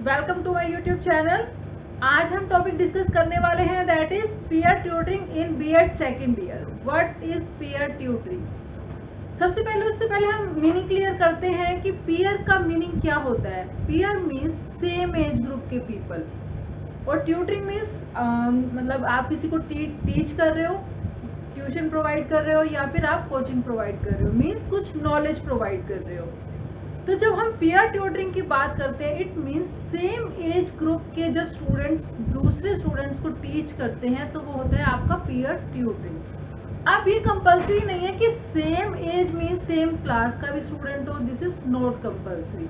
Welcome to my YouTube channel. आज हम topic discuss करने वाले हैं that is peer tutoring in BEd second year. What is peer tutoring? सबसे पहले उससे पहले हम मीनिंग क्लियर करते हैं कि पीयर का मीनिंग क्या होता है। Peer means same age group के पीपल और ट्यूटरिंग मीन्स मतलब आप किसी को टीच कर रहे हो, ट्यूशन प्रोवाइड कर रहे हो या फिर आप कोचिंग प्रोवाइड कर रहे हो, मीन्स कुछ नॉलेज प्रोवाइड कर रहे हो। तो जब हम पीयर ट्यूटरिंग की बात करते हैं it means same age group के जब स्टूडेंट्स दूसरे स्टूडेंट्स को टीच करते हैं तो वो होता है आपका पीयर ट्यूटरिंग। अब ये कंपलसरी नहीं है कि सेम एज में सेम क्लास का भी स्टूडेंट हो, दिस इज नॉट कंपलसरी।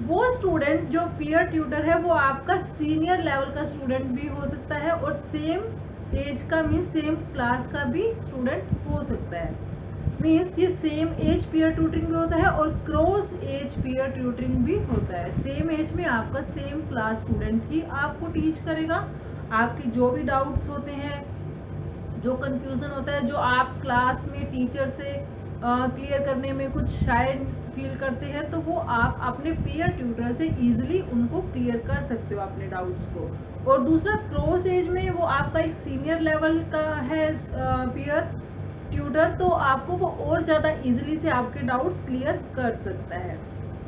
वो स्टूडेंट जो पीयर ट्यूटर है वो आपका सीनियर लेवल का स्टूडेंट भी हो सकता है और सेम एज का मीन्स सेम क्लास का भी स्टूडेंट हो सकता है। मीन्स ये सेम एज पीयर ट्यूटरिंग भी होता है और क्रॉस एज पीयर ट्यूटरिंग भी होता है। सेम एज में आपका सेम क्लास स्टूडेंट ही आपको टीच करेगा। आपकी जो भी डाउट्स होते हैं, जो कंफ्यूजन होता है, जो आप क्लास में टीचर से क्लियर करने में कुछ शायद फील करते हैं तो वो आप अपने पीयर ट्यूटर से इजीली उनको क्लियर कर सकते हो अपने डाउट्स को। और दूसरा क्रॉस एज में वो आपका एक सीनियर लेवल का है पीयर ट्यूटर, तो आपको वो और ज़्यादा इजीली से आपके डाउट्स क्लियर कर सकता है।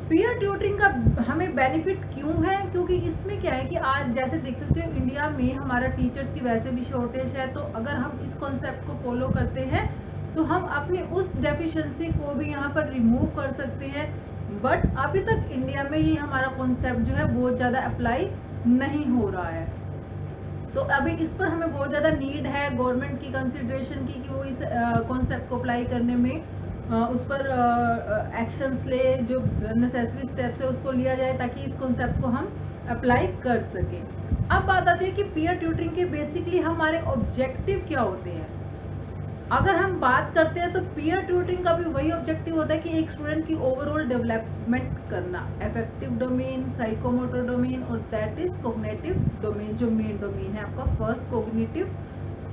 पीयर ट्यूटरिंग का हमें बेनिफिट क्यों है? क्योंकि इसमें क्या है कि आज जैसे देख सकते हो इंडिया में हमारा टीचर्स की वैसे भी शॉर्टेज है, तो अगर हम इस कॉन्सेप्ट को फॉलो करते हैं तो हम अपनी उस डेफिशिएंसी को भी यहाँ पर रिमूव कर सकते हैं। बट अभी तक इंडिया में ये हमारा कॉन्सेप्ट जो है बहुत ज़्यादा अप्लाई नहीं हो रहा है, तो अभी इस पर हमें बहुत ज़्यादा नीड है गवर्नमेंट की कंसिडरेशन की कि वो इस कॉन्सेप्ट को अप्लाई करने में उस पर एक्शंस ले, जो नेसेसरी स्टेप्स है उसको लिया जाए ताकि इस कॉन्सेप्ट को हम अप्लाई कर सकें। अब बात आती है कि पीयर ट्यूटरिंग के बेसिकली हमारे ऑब्जेक्टिव क्या होते हैं। अगर हम बात करते हैं तो पीयर ट्यूटरिंग का भी वही ऑब्जेक्टिव होता है कि एक स्टूडेंट की ओवरऑल डेवलपमेंट करना, अफेक्टिव डोमेन, साइकोमोटर डोमेन और दैट इज कोग्निटिव डोमेन। जो मेन डोमेन है आपका फर्स्ट कोग्निटिव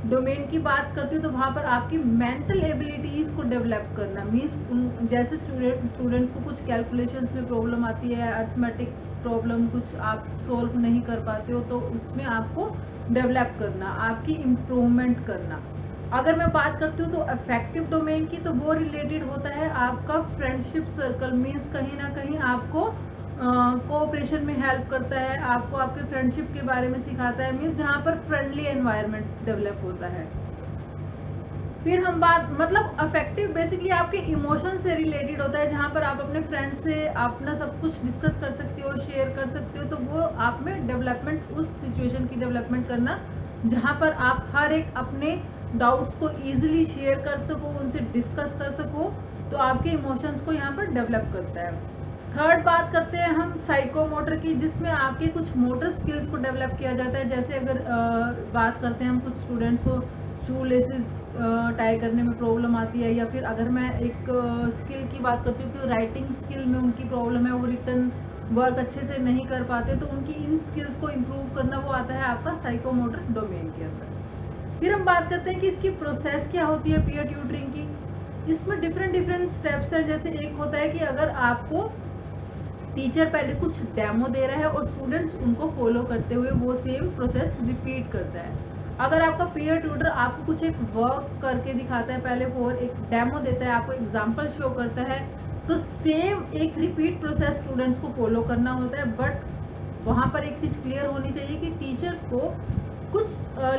डोमेन की बात करती हूँ तो वहाँ पर आपकी मेंटल एबिलिटीज को डेवलप करना मीन्स जैसे स्टूडेंट्स को कुछ कैलकुलेशंस में प्रॉब्लम आती है, अर्थमेटिक प्रॉब्लम कुछ आप सोल्व नहीं कर पाते हो, तो उसमें आपको डेवलप करना, आपकी इम्प्रूवमेंट करना। अगर मैं बात करती हूँ तो अफेक्टिव डोमेन की, तो वो रिलेटेड होता है आपका फ्रेंडशिप सर्कल, मीन्स कहीं ना कहीं आपको कोऑपरेशन में हेल्प करता है, आपको आपके फ्रेंडशिप के बारे में सिखाता है, मीन्स जहाँ पर फ्रेंडली एनवायरनमेंट डेवलप होता है। फिर हम बात मतलब अफेक्टिव बेसिकली आपके इमोशन से रिलेटेड होता है, जहाँ पर आप अपने फ्रेंड से अपना सब कुछ डिस्कस कर सकते हो, शेयर कर सकते हो, तो वो आप में डेवलपमेंट, उस सिचुएशन की डेवलपमेंट करना जहाँ पर आप हर एक अपने डाउट्स को इजीली शेयर कर सको, उनसे डिस्कस कर सको, तो आपके इमोशंस को यहाँ पर डेवलप करता है। थर्ड बात करते हैं हम साइकोमोटर की, जिसमें आपके कुछ मोटर स्किल्स को डेवलप किया जाता है। जैसे अगर बात करते हैं हम कुछ स्टूडेंट्स को शू लेसेस टाई करने में प्रॉब्लम आती है, या फिर अगर मैं एक स्किल की बात करती हूँ कि राइटिंग स्किल में उनकी प्रॉब्लम है, वो रिटर्न वर्क अच्छे से नहीं कर पाते, तो उनकी इन स्किल्स को इम्प्रूव करना वो आता है आपका साइकोमोटर डोमेन के अंदर। फिर हम बात करते हैं कि इसकी प्रोसेस क्या होती है पीयर ट्यूटरिंग की। इसमें डिफरेंट स्टेप्स हैं। जैसे एक होता है कि अगर आपको टीचर पहले कुछ डेमो दे रहा है और स्टूडेंट्स उनको फॉलो करते हुए वो सेम प्रोसेस रिपीट करता है। अगर आपका पीयर ट्यूटर आपको कुछ एक वर्क करके दिखाता है पहले, और एक डेमो देता है, आपको एग्जांपल शो करता है, तो सेम एक रिपीट प्रोसेस स्टूडेंट्स को फॉलो करना होता है। बट वहाँ पर एक चीज़ क्लियर होनी चाहिए कि टीचर को कुछ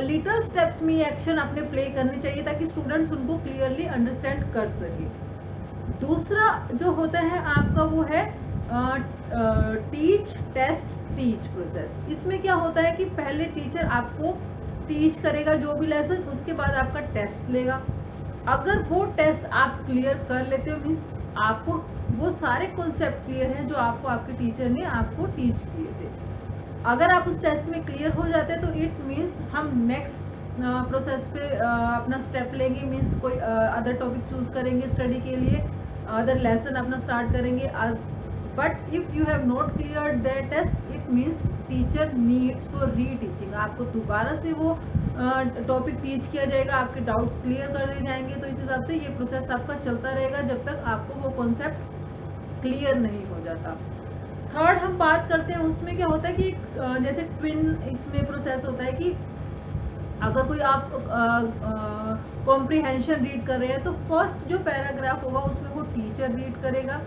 लिटिल स्टेप्स में एक्शन अपने प्ले करने चाहिए ताकि स्टूडेंट्स उनको क्लियरली अंडरस्टैंड कर सके। दूसरा जो होता है आपका वो है टीच टेस्ट टीच प्रोसेस। इसमें क्या होता है कि पहले टीचर आपको टीच करेगा जो भी लेसन, उसके बाद आपका टेस्ट लेगा। अगर वो टेस्ट आप क्लियर कर लेते हो मीन्स आपको वो सारे कॉन्सेप्ट क्लियर हैं जो आपको आपके टीचर ने आपको टीच किए थे। अगर आप उस टेस्ट में क्लियर हो जाते हैं तो इट मीन्स हम नेक्स्ट प्रोसेस पे अपना स्टेप लेंगे, मीन्स कोई अदर टॉपिक चूज करेंगे स्टडी के लिए, अदर लेसन अपना स्टार्ट करेंगे। But if you have not clear that test it means teacher needs for re teaching, आपको दोबारा से वो टॉपिक टीच किया जाएगा, आपके डाउट्स क्लियर कर दिए जाएंगे। तो इस हिसाब से ये प्रोसेस आपका चलता रहेगा जब तक आपको वो कॉन्सेप्ट क्लियर नहीं हो जाता। थर्ड हम बात करते हैं उसमें क्या होता है कि जैसे ट्विन इसमें प्रोसेस होता है कि अगर कोई आप कॉम्प्रिहेंशन रीड कर रहे हैं तो फर्स्ट जो पैराग्राफ होगा उसमें वो टीचर रीड करेगा,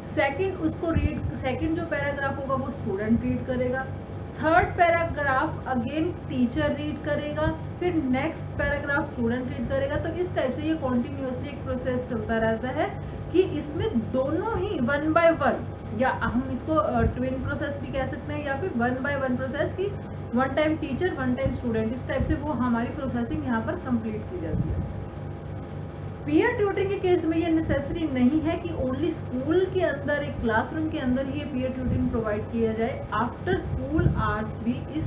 सेकंड जो पैराग्राफ होगा वो स्टूडेंट रीड करेगा, third paragraph again teacher read करेगा, फिर नेक्स्ट पैराग्राफ स्टूडेंट रीड करेगा। तो इस टाइप से ये कॉन्टिन्यूसली एक प्रोसेस चलता रहता है कि इसमें दोनों ही वन बाय वन, या हम इसको ट्विन प्रोसेस भी कह सकते हैं, या फिर वन बाय वन प्रोसेस की one time teacher one time student, इस टाइप से वो हमारी प्रोसेसिंग यहाँ पर कंप्लीट की जाती है। पीयर ट्यूटरिंग के केस में ये नेसेसरी नहीं है कि ओनली स्कूल के अंदर, एक क्लासरूम के अंदर ही पीयर ट्यूटरिंग प्रोवाइड किया जाए। आफ्टर स्कूल आवर्स भी इस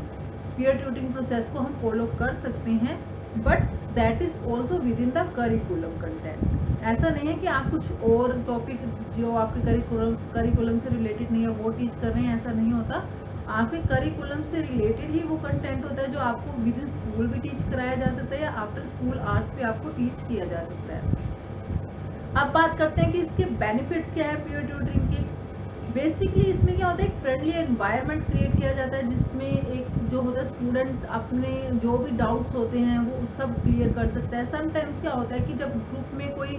पीयर ट्यूटरिंग प्रोसेस को हम फॉलो कर सकते हैं, but that is also with in the curriculum content. ऐसा नहीं है कि आप कुछ और टॉपिक जो आपके करिकुलम से रिलेटेड नहीं है वो टीच कर रहे हैं, ऐसा नहीं होता। आपके करिकुलम से रिलेटेड ही वो कंटेंट होता है जो आपको विद इन स्कूल भी टीच कराया जा सकता है या आफ्टर स्कूल आवर्स भी आपको टीच किया जा सकता है। अब बात करते हैं कि इसके बेनिफिट्स क्या है पीयर ट्यूटरिंग के। बेसिकली इसमें क्या होता है, एक फ्रेंडली एनवायरनमेंट क्रिएट किया जाता है जिसमें एक जो होता है स्टूडेंट अपने जो भी डाउट्स होते हैं वो सब क्लियर कर सकता है। समटाइम्स क्या होता है कि जब ग्रुप में कोई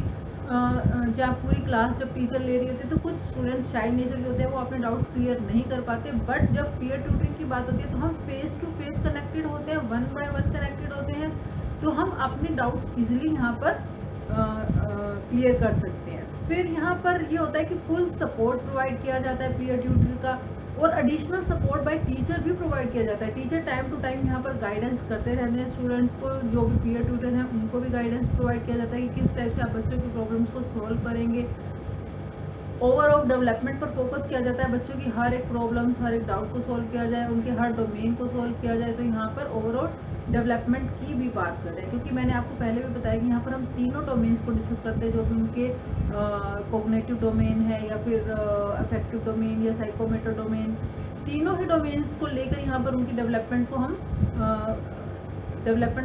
जब पूरी क्लास जब टीचर ले रही होती है तो कुछ स्टूडेंट्स शाई नेचर के होते हैं, वो अपने डाउट्स क्लियर नहीं कर पाते, बट जब पीयर ट्यूटरिंग की बात होती है तो हम फेस टू फेस कनेक्टेड होते हैं, वन बाय वन कनेक्टेड होते हैं, तो हम अपने डाउट्स इजीली यहाँ पर क्लियर कर सकते हैं। फिर यहाँ पर ये होता है कि फुल सपोर्ट प्रोवाइड किया जाता है पीयर ट्यूटर का, और एडिशनल सपोर्ट बाय टीचर भी प्रोवाइड किया जाता है। टीचर टाइम टू टाइम यहाँ पर गाइडेंस करते रहते हैं स्टूडेंट्स को, जो भी पीयर ट्यूटर हैं उनको भी गाइडेंस प्रोवाइड किया जाता है कि किस टाइप से आप बच्चों की प्रॉब्लम्स को सॉल्व करेंगे। ओवरऑल डेवलपमेंट पर फोकस किया जाता है, बच्चों की हर एक प्रॉब्लम्स, हर एक डाउट को सॉल्व किया जाए, उनके हर डोमेन को सॉल्व किया जाए। तो यहाँ पर ओवरऑल डेवलपमेंट की भी बात कर रहे हैं, क्योंकि मैंने आपको पहले भी बताया कि यहाँ पर हम तीनों डोमेन्स को डिस्कस करते हैं, जो भी उनके कॉग्निटिव डोमेन है या फिर अफेक्टिव डोमेन या साइकोमोटर डोमेन, तीनों ही डोमेन्स को लेकर यहाँ पर उनकी डेवलपमेंट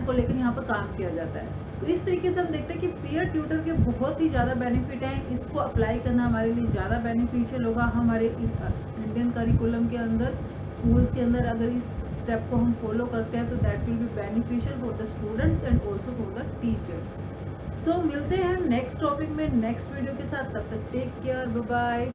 को लेकर यहाँ पर काम किया जाता है। तो इस तरीके से हम देखते हैं कि पीयर ट्यूटर के बहुत ही ज़्यादा बेनिफिट हैं। इसको अप्लाई करना हमारे लिए ज़्यादा बेनिफिशियल होगा। हमारे इंडियन करिकुलम के अंदर, स्कूल्स के अंदर अगर इस स्टेप को हम फॉलो करते हैं तो that will be beneficial for the students and also for the teachers. So मिलते हैं नेक्स्ट टॉपिक में नेक्स्ट वीडियो के साथ, तब तक टेक केयर, बाय बाय।